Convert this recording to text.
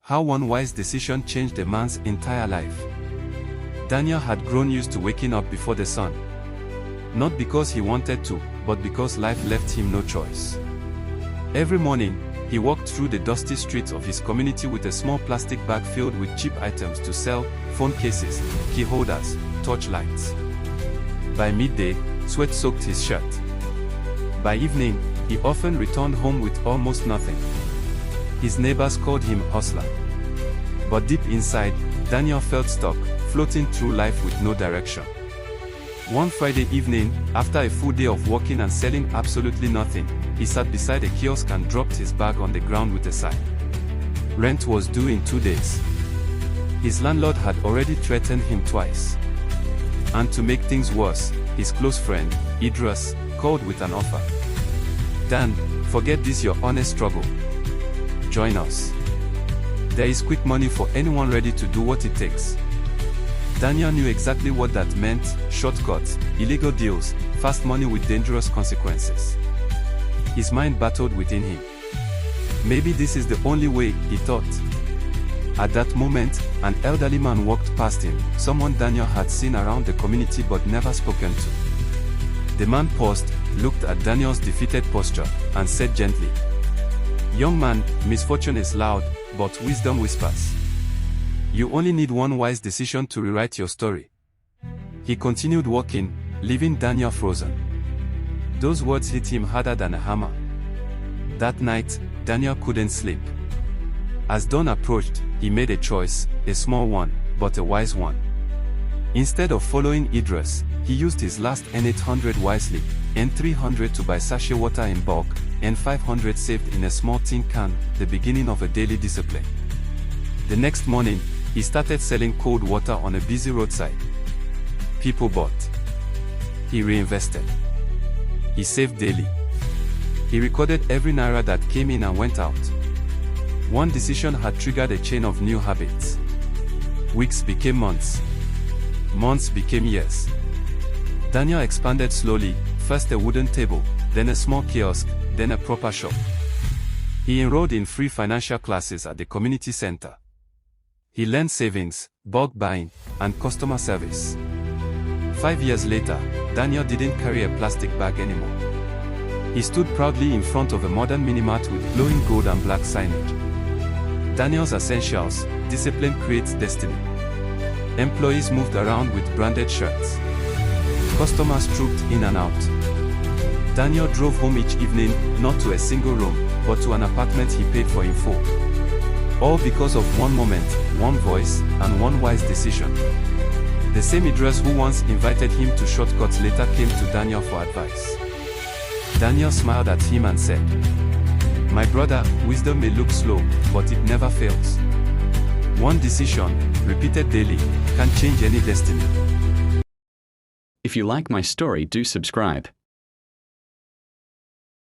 How one wise decision changed a man's entire life. Daniel had grown used to waking up before the sun. Not because he wanted to, but because life left him no choice. Every morning, he walked through the dusty streets of his community with a small plastic bag filled with cheap items to sell: phone cases, key holders, torchlights. By midday, sweat soaked his shirt. By evening, he often returned home with almost nothing. His neighbors called him hustler. But deep inside, Daniel felt stuck, floating through life with no direction. One Friday evening, after a full day of working and selling absolutely nothing, he sat beside a kiosk and dropped his bag on the ground with a sigh. Rent was due in 2 days. His landlord had already threatened him twice. And to make things worse, his close friend, Idris, called with an offer. "Dan, forget this your honest struggle. Join us. There is quick money for anyone ready to do what it takes." Daniel knew exactly what that meant: shortcuts, illegal deals, fast money with dangerous consequences. His mind battled within him. Maybe this is the only way, he thought. At that moment, an elderly man walked past him, someone Daniel had seen around the community but never spoken to. The man paused, looked at Daniel's defeated posture, and said gently, "Young man, misfortune is loud, but wisdom whispers. You only need one wise decision to rewrite your story." He continued walking, leaving Daniel frozen. Those words hit him harder than a hammer. That night, Daniel couldn't sleep. As dawn approached, he made a choice, a small one, but a wise one. Instead of following Idris, he used his last N800 wisely, N300 to buy sachet water in bulk, N500 saved in a small tin can, the beginning of a daily discipline. The next morning, he started selling cold water on a busy roadside. People bought. He reinvested. He saved daily. He recorded every naira that came in and went out. One decision had triggered a chain of new habits. Weeks became months. Months became years. Daniel expanded slowly, first a wooden table, then a small kiosk, then a proper shop. He enrolled in free financial classes at the community center. He learned savings, bulk buying, and customer service. 5 years later, Daniel didn't carry a plastic bag anymore. He stood proudly in front of a modern mini-mart with glowing gold and black signage. Daniel's Essentials: discipline creates destiny. Employees moved around with branded shirts. Customers trooped in and out. Daniel drove home each evening, not to a single room, but to an apartment he paid for in full. All because of one moment, one voice, and one wise decision. The same Idris who once invited him to shortcuts later came to Daniel for advice. Daniel smiled at him and said, "My brother, wisdom may look slow, but it never fails. One decision, repeated daily, can change any destiny." If you like my story, do subscribe.